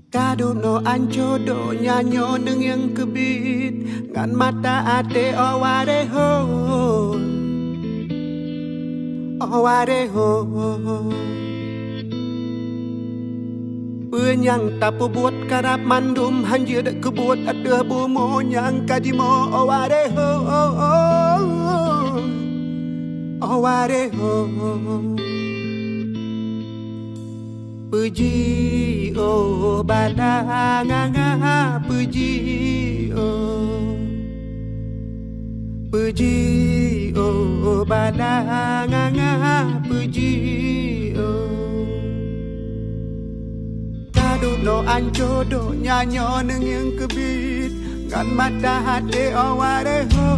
Kado no ancodo nyanyo neng yang kebit ngan mata ate oware ho oware ho Penyang tapu buat karap mandum hanjir kebut ada bumo nyang kajimo oware ho oware ho Puji oh balanganga puji oh balanganga puji Kado no ancodo nyanyo neng yang kebit ngan mata hati oware ho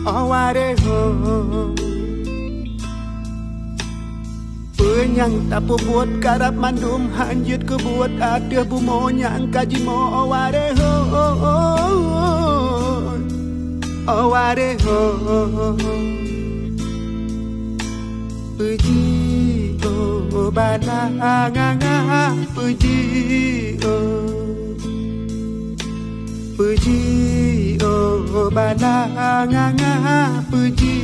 oware ho Penyang tapu buat karap mandum hanjut kebuat ada bumo nyang kajimo oware ho oware ho Puji oh balanganga puji oh balanganga puji